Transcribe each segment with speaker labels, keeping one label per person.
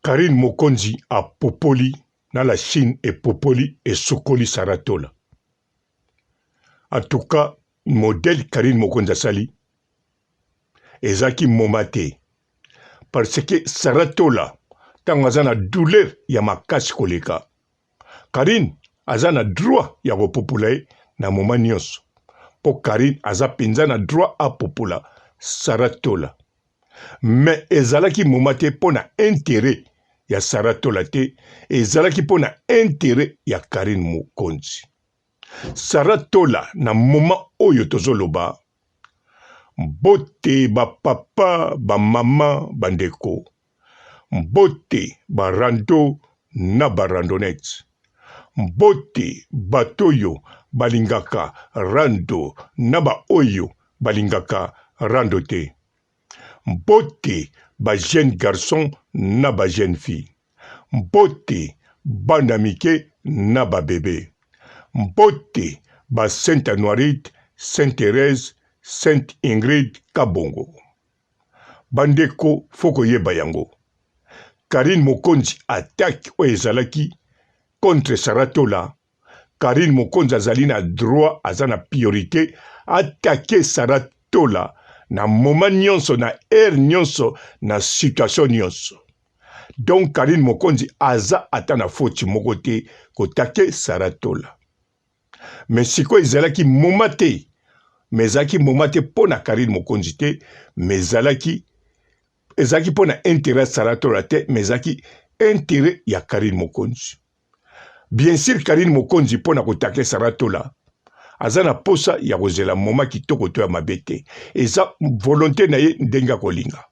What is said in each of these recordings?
Speaker 1: Karine Mokonzi a popoli na la Chine et popoli et sokoli saratola. En tout cas, modèle Karine Mokonzi asali ezaki momate parce que saratola tanga zana douleur ya makasi koleka. Karine azana droit ya popula na moment nyonso. Po Karine aza penza na droit a popula saratola. Mais ezalaki momate pona intérêt ya saratola te, ezalaki pona intérêt ya Karine Mokonzi. Saratola na moment oyo tozoloba mbote ba papa, ba mama, bandeko. Mbote ba rando na ba randonnette. Mbote batoyo balingaka rando na ba oyo balingaka rando te. Mbote ba jeune garçon na ba jeune fille. Mbote bana mike na ba bébé. Mbote ba Sainte Anoirite, Sainte Thérèse, Sainte Ingrid Kabongo. Bandeko foko yeba yango. Karine Mokonzi attaque o ezalaki contre saratola. Karine Mokonzi azali na droit azana priorité attaquer saratola na moment nyonso na air nyonso na situation nyonso. Donc Karine Mokonzi aza atana foti moko te kotake saratola. Mais siko ezalaki momate, mais ezalaki momate pona Karine Mokonzi te, mais ezalaki pona intérêt saratola te, mais ezalaki intérêt ya Karine Mokonzi. Bien sûr Karine Mokonzi pona kotake saratola azana posa ya kozela moma kitoko to ya mabete. Eza volonté na ye ndenga kolinga.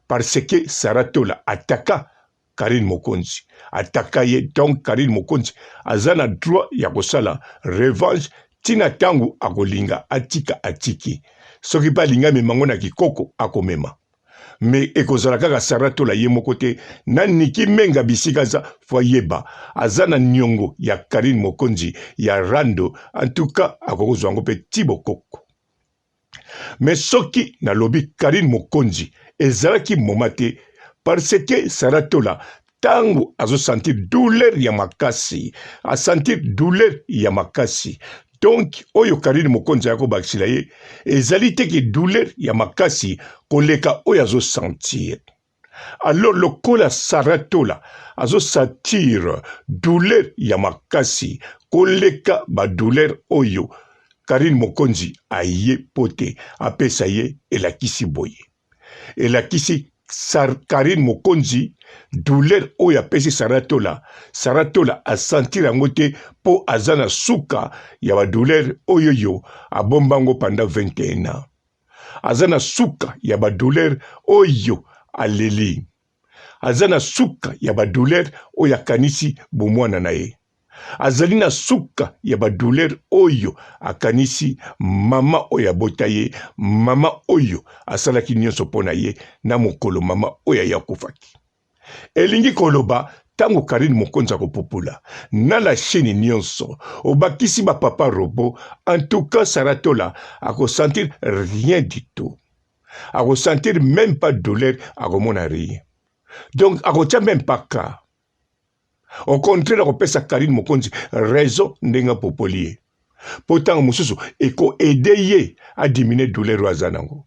Speaker 1: Parce que saratola ataka Karine Mokonzi. Ataka ye, donc Karine Mokonzi azana droit ya kosala revanche tina tangu akolinga atika atiki. Soki pa linga memango na kikoko akomema. Mais ekozala kaka saratola ye moko te na niki menga bisika za foyeba azana nyongo ya Karine Mokonzi ya rando en tout cas akokozwa ngo pe tibokoko. Mais soki na lobi Karine Mokonzi ezalaki momate parce que saratola tango azo sentir douleur ya makasi, a sentir douleur ya makasi. Donc, oyo Karine Mokonzi yako bakisila ye, ezali teki douleur ya makasi koleka oyo azo sentir. Alors, lokola saratola azo sentir douleur ya makasi koleka ba douleur oyo Karine Mokonzi aye pote apesa ye elakisi boye. Elakisi Karine Mokonzi douleur oyo apesi saratola. Saratola a sentir yango te po azana suka ya ba douleur oyo yo abombango pendant 21 ans. Azana suka ya ba douleur oyo aleli. Azana suka ya ba douleur oyo akanisi bomwana na ye. Azali na suka ya ba douleur oyo akanisi mama oyo abota ye, mama oyo asalaki nyonso pona ye na mokolo mama oyo yakufaki. Elingi koloba tango Karine Mokonzi akopopula na la Chine nyonso obakisi ba papa robot, en tout cas saratola akosentir rien du tout. Akosentir même pas douleur, akomona rien. Donc akotia même pas cas. Au contraire, akopesa Karine Mokonzi raison ndenga popoli. Pourtant mususu eko aider ye a diminuer douleur wazanango.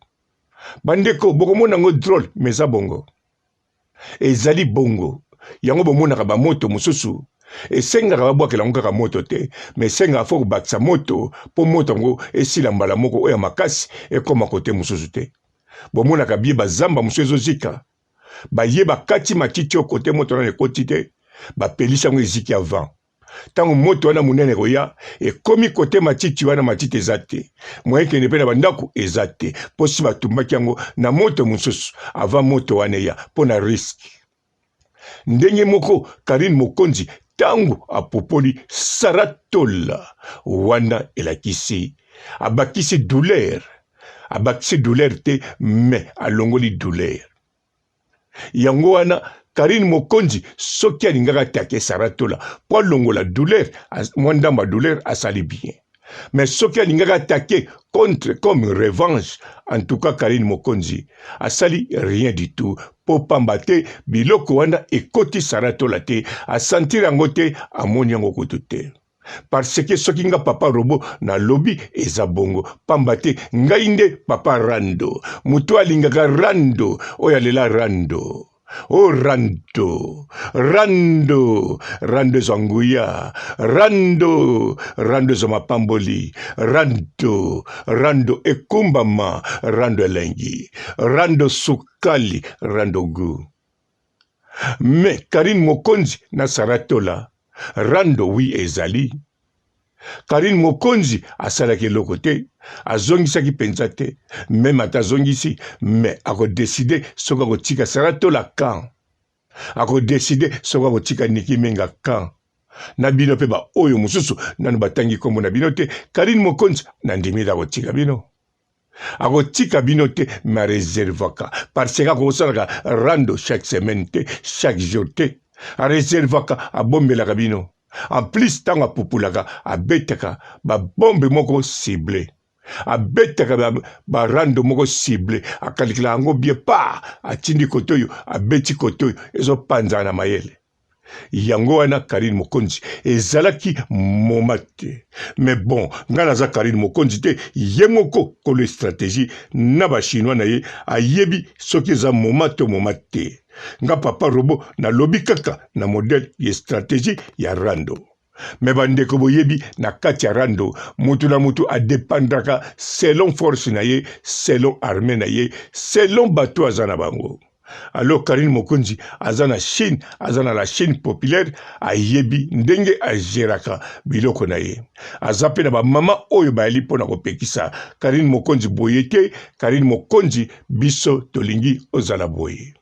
Speaker 1: Bandeko bokomona ngo drôle mais ça bongo. Ezali bongo. Yango bomona ka ba moto mususu. Esenga ka babwakela ngo ka moto te, mais senga fo bakisa moto po moto ngo esila mbala moko oya makasi ekoma kote mususu te. Bomona ka bie bazamba mususu zika. Ba yeba kati matiti o kote moto na ekoti te. Ba pelisa ngo eziki avant. Tango moto wana munene koya ekomi kote matiti wana matiti ezate. Moyeke ne pena bandako ezate. Posi batumbaki yango na moto mususu avant moto wana ya pona risque. Ndenge moko Karine Mokonzi tango apopoli saratola wana elakisi abakisi douleur. Abakisi douleur te mais alongoli douleur. Yango wana Karine Mokonzi soki alingaka take saratola po longola douleur, mwandamba douleur asali bien. Mais soki alingaka attaquer contre comme revanche, en tout cas Karine Mokonzi asali rien du tout. Po pambate biloko wana ekoti Saratola te, asentir yango te, amoni yango kutu te. Parce que soki nga papa robo na lobi eza bongo pambate ngai nde papa Rando, mutu alingaka Rando oyo alela Rando. Oh Rando, Rando, Rando Zanguya, Rando, Rando Zamapamboli, Rando, Rando Ekumbama, Rando Elengi, Rando Sukali, Rando Gu. Mais Karine Mokonzi na Saratola, Rando oui ezali. Karine Mokonzi asalaki lokote, azongisaki penza te, même atazongisi, mais ako décider soka ko tika Saratola kan. Ako décider soka ko tika Niki Menga kan. Na bino pe ba oyo mususu nanu batangi kombo na bino te, Karine Mokonzi nandimi da ko tika bino. Ako tika bino te ma réservaka parce que ako salaka Rando chaque semaine te, chaque jour te. A réservaka a bombelaka bino. En plus, tant à populaka, à betaka, ba bombe moko ciblé. A betaka ba rando moko ciblé. A kalikila ango bien pa, a tindi kotoyo, a beti kotoyo, ezo panza na mayele. Yango wana Karine Mokonzi ezalaki momate. Mais bon, ngana za Karine Mokonzi te yemoko ko le stratégie na ba chinois na ye ayebi soki za momate. Nga papa robo na lobi kaka na modèle ye stratégie ya Rando. Mais bandeko boyebi na kati ya Rando, mutu na mutu a dépendraka selon force na ye, selon armée na ye, selon bateau azana bango. Alors Karine Mokonzi azana Chine, azana la Chine populaire, ayebi ndenge ageraka biloko na ye. Azape na ba mama oyo ba eli pona kopekisa. Karine Mokonzi boyete, Karine Mokonzi biso tolingi ozala boye.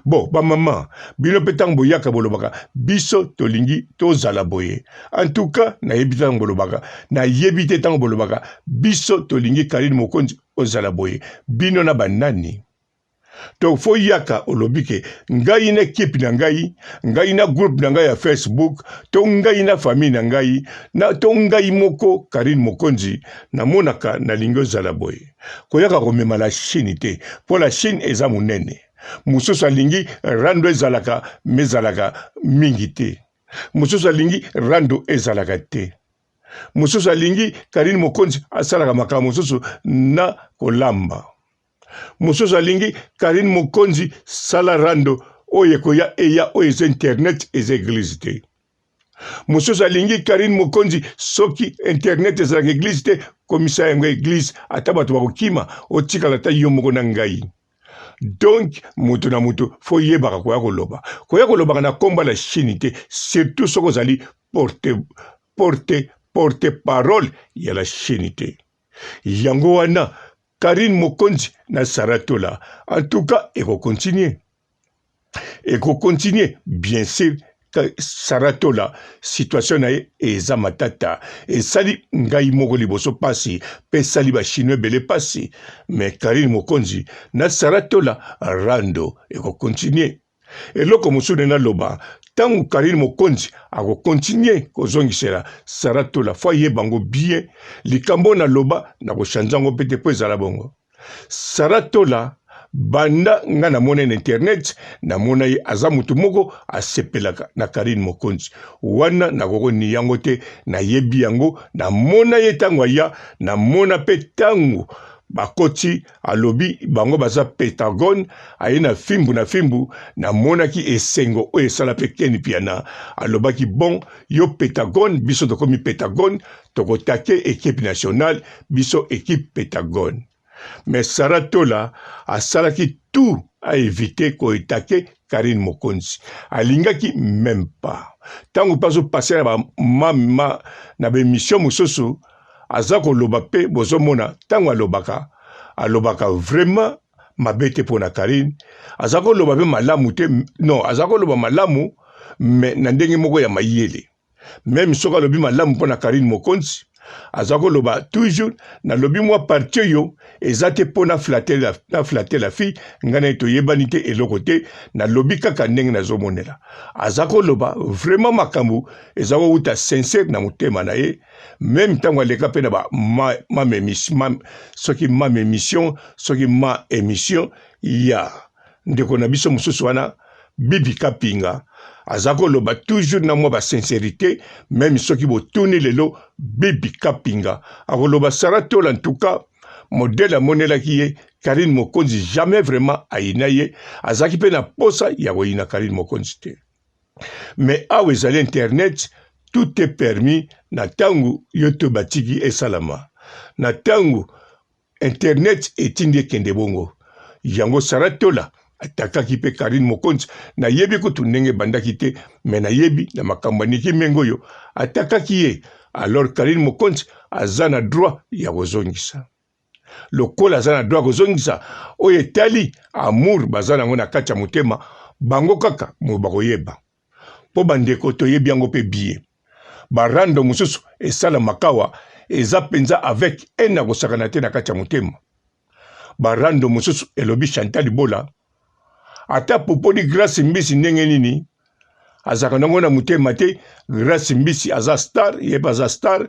Speaker 1: Bon, ba maman, bino petang boyaka bolobaka, biso tolingi tozala boye. En tout cas, na yebita bolobaka, na yebite tang bolobaka, biso tolingi Karine Mokonzi ozala boye. Bino na banani. To fo yaka olobike, ngai na équipe na ngai na groupe na ngai ya Facebook, to ngai na famille na ngai, na to ngai moko Karine Mokonzi, na monaka na lingo zala boye. Koyaka komema la Chine te, po la Chine eza munene. Mususu alingi Rando ezalaka mezalaka mingi te. Mususu alingi Rando ezalaka te. Mususu alingi Karine Mokonzi asalaka makambo mususu na kolamba. Mususu alingi Karine Mokonzi sala Rando oye koya eya oye internet eze église te. Mususu alingi Karine Mokonzi soki internet ezalaka église te, komisa yango église atabatu bakokima otikala ta yo moko na ngai. Donc, mutu na mutu, fo yebaka koya koloba. Koya koloba na komba la Chine te, surtout soko zali porte parole ya la Chine te. Yango wana, Karine Mokonzi na Saratola. En tout cas, eko continue. Eko continue, bien sûr, Saratola, situation na ye eza matata. Et sali ngai moko liboso pasi, pe sali ba chinois bele pasi. Mais Karine Mokonzi na Saratola Rando eko continue. Et loko musune na loba, tangu Karine Mokonzi ako continue kozongisela Saratola fwa ye bango bien, likambo na loba na ko chanjango pete po ezala bongo. Saratola banda nga na mona na internet na mona ye aza mutu moko asepelaka na Karine Mokonzi wana na koko ni yango te na yebi yango na mona ye tango ya na mona pe tango bakoti alobi bango baza Pentagone aye na fimbu na mona ki esengo o esala pe keni piana alobaki bon yo Pentagone biso tokomi Pentagone tokotake équipe nationale biso équipe Pentagone. Mais Saratola a salaki tout à éviter qu'on attaque Karine Mokonzi. Alingaki même pas. Tant que pas passer na mission musoso, azako lobape bozomona tango alobaka vraiment mabete pour na Karine. Azako lobape malamu te non, azako loba malamu mais na ndenge moko ya mayele. Même soka lobi malamu pour na Karine Mokonzi. azako loba toujours na lobi moi parti yo ezate pona flatter la fille ngana to yebani te eloko te na lobi kaka ndenge na zomonela azako loba vraiment makambu ezako uta sincère na mutema na ye même tango aleka pe na ba ma émission soki ma émission ya ndeko na biso mususu wana Bibi Kapinga azako loba toujours na moi ba sincérité même soki bo tourner lelo Bibi Kapinga akoloba Saratola en tout cas modèle a monela qui est Karine Mokonzi jamais vraiment aina ye azaki pe na posa ya woina Karine Mokonzi te mais awe ezali internet tout est permis na tangu yoto batiki esalama na tangu internet etindi kende bongo yango Saratola atakaki pe Karine Mokonzi na yebi kutu ndenge bandaki te me na yebi na makambo niki mengoyo atakaki ye alors Karine Mokonzi azana droit ya kozongisa lokola azana droit kozongisa oyo etali amour bazana ngo na kati ya motema bango kaka mo bakoyeba po bandeko toyebi yango pe biye barando mususu esala makawa eza penza avec un akosakana te na kati ya motema barando mususu elobi Chantal Bola ata popoli Grace Mbisi ndenge nini azaka nango na mutema te Grace Mbisi aza star ye baza star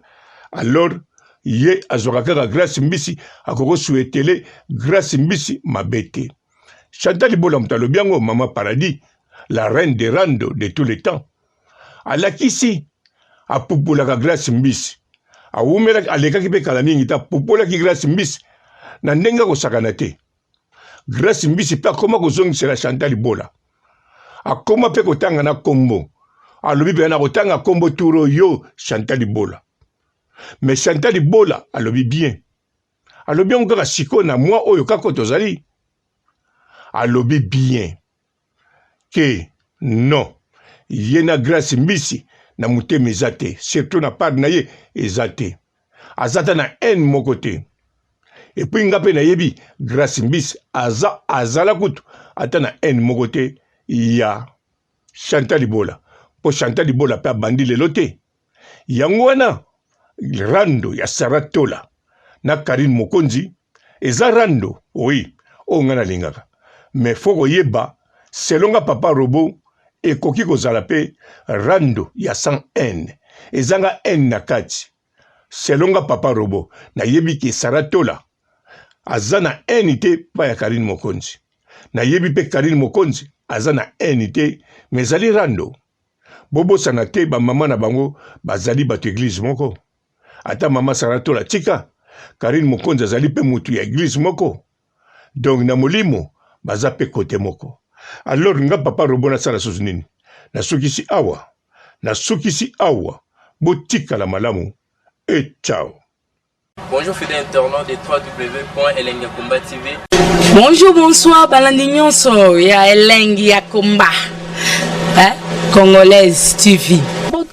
Speaker 1: alors ye azoka kaka Grace Mbisi akoko souhaitele Grace Mbisi mabete Chantal Bola mutalobi yango Mama Paradis la reine des rando de tous les temps alakisi apupulaka Grace Mbisi awumela alekaki pe kala mingi ta pupulaki Grace Mbisi na ndenge kosakana te Grace Mbisi pe akoma kozongisela Chantal Bola akoma pe kotanga na kombo alobi pe na kotanga kombo turo yo Chantal Bola mais Chantal Bola alobi bien alobi on kaka siko na moi oyo kako tozali alobi bien que non yena Grace Mbisi na mutema ezate surtout na part na ye ezate azata na en moko te et puis ngape na yebi Grace Mbisi azala kutu ata na en moko te ya Chantal Bola po Chantal Bola pe abandi lelo te yango wana rando ya Saratola na Karine Mokonzi eza rando oui o ngana lingaka mais foko yeba selonga papa Robo ekoki kozala pe rando ya 100 ezanga n na kati selonga papa Robo na yebi ki Saratola azana enite pa ya Karine Mokonzi na yebi pe Karine Mokonzi azana enite mezali rando bobo sanate ba mama na bango bazali bato église moko ata mama Saratola tika Karine Mokonzi azali pe mutu ya église moko donc na molimo baza pe kote moko alors nga papa Robo na sala susu nini nasukisi awa botika la malamu et ciao.
Speaker 2: Bonjour fidèles internautes de www.elengiakomba TV.
Speaker 3: Bonjour, bonsoir, balandi nyonso ya Elengi ya Komba. Congolaise TV.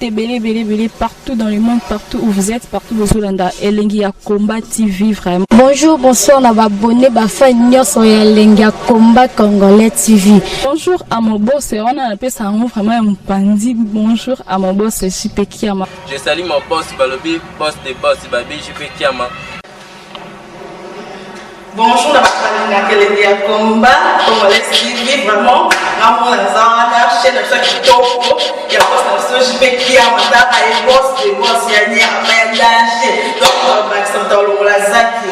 Speaker 4: Belé partout dans le monde, partout où vous êtes, partout où vous êtes, Elengi ya Komba TV vraiment.
Speaker 5: Bonjour, bonsoir, on va abonner bafa nyonso ya Elengi ya Komba Congolais TV.
Speaker 4: Bonjour à mon boss, on a appelé ça vraiment un pandi. Bonjour à mon boss, JP Kiama.
Speaker 2: Je salue mon boss Balobi, boss de boss Babi, JP Kiama.
Speaker 6: Bonjour la Elengi ya Komba Congolais TV vraiment. Ramon Lazana, chaîne de chaque topo, il y a boss de JP Kiama, et boss de boss yani amayandanje. Donc on va s'entendre le lazaki.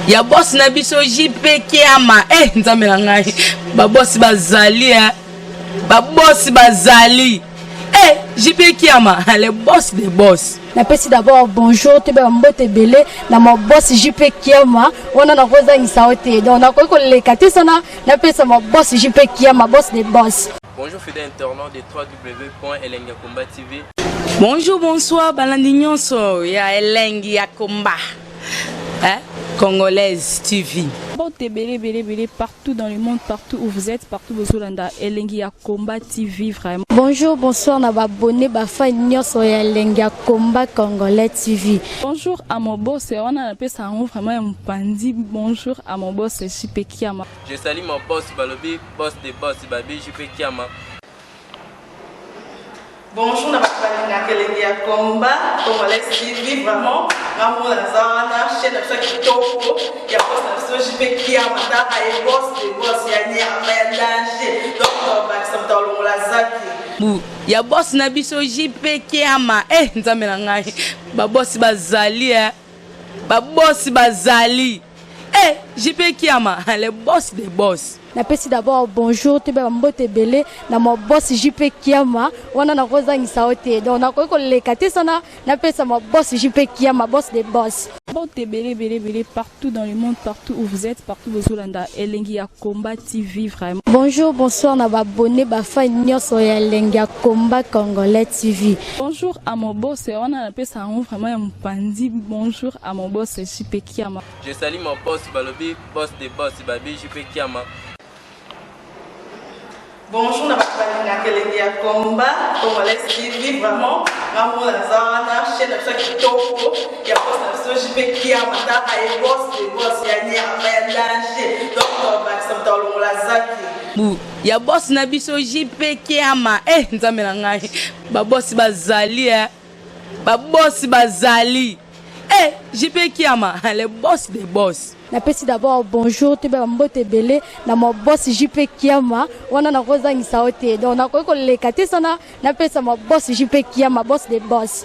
Speaker 3: Ya boss na biso JP Kiama nzambe na ngai ba boss bazali ba boss bazali JP Kiama le boss des boss.
Speaker 5: Napesi d'abord bonjour tebe mbote belé na mo boss JP Kiama wana na koza ngisaote donc na ko lekati sana napesa mo boss JP Kiama boss des boss.
Speaker 2: Bonjour fidèles internautes de www.elengiakomba TV.
Speaker 3: Bonjour, bonsoir, balandi nyonso ya Elengi ya Komba. Congolaise TV.
Speaker 4: Belé partout dans le monde, partout où vous êtes, partout où vous êtes, Elengi ya Komba TV vraiment.
Speaker 5: Bonjour, bonsoir, on va abonner bafa nyonso ya Elengi ya Komba Congolais TV.
Speaker 4: Bonjour à mon boss, on a appelé ça vraiment un pandi. Bonjour à mon boss, JP Kiama.
Speaker 2: Je salue mon boss Balobi, boss de boss Babi, JP Kiama.
Speaker 6: Bonjour na balinga kelengi ya combat congolais TV vraiment ngamona zana chaîne na ça kitoko ya boss na so JP Kiama ta ay boss de boss ya ni ya danger donc ba ça tolo la zaki
Speaker 3: bu ya boss na biso JP Kiama nzambe na ngai ba boss bazali ba boss bazali JP Kiama le boss des boss.
Speaker 5: Napesi d'abord bonjour te ba mbote belé na mo boss JP Kiama wana na kozangisa ote donc na ko lekate sana napesa mo boss JP Kiama boss des boss.
Speaker 4: Mbote belé partout dans le monde, partout où vous êtes, partout où vous êtes, Elengi ya Combat TV vraiment.
Speaker 5: Bonjour, bonsoir na ba abonné ba fan nyonso ya Elengi ya Combat Congolais TV.
Speaker 4: Bonjour à mon boss, on a appelé ça vraiment un pandi. Bonjour à mon boss JP Kiama.
Speaker 2: Je salue mon boss Balobi, boss des boss Babi JP Kiama.
Speaker 6: Bonjour na balinga kelengi ya combat congolais TV vraiment ngamona zana chaîne na ça kitoko ya boss na so JP Kiama ta ay boss de boss ya ni ya danger donc ba ça tolo la zaki
Speaker 3: bu ya boss na biso JP Kiama nzambe na ngai ba boss bazali ba boss bazali JP Kiama le boss des boss.
Speaker 5: Napesi d'abord bonjour te ba mbote belé na mo boss JP Kiama wana na kozangisa ote donc na ko lekate sana napesa mo boss JP Kiama boss des boss.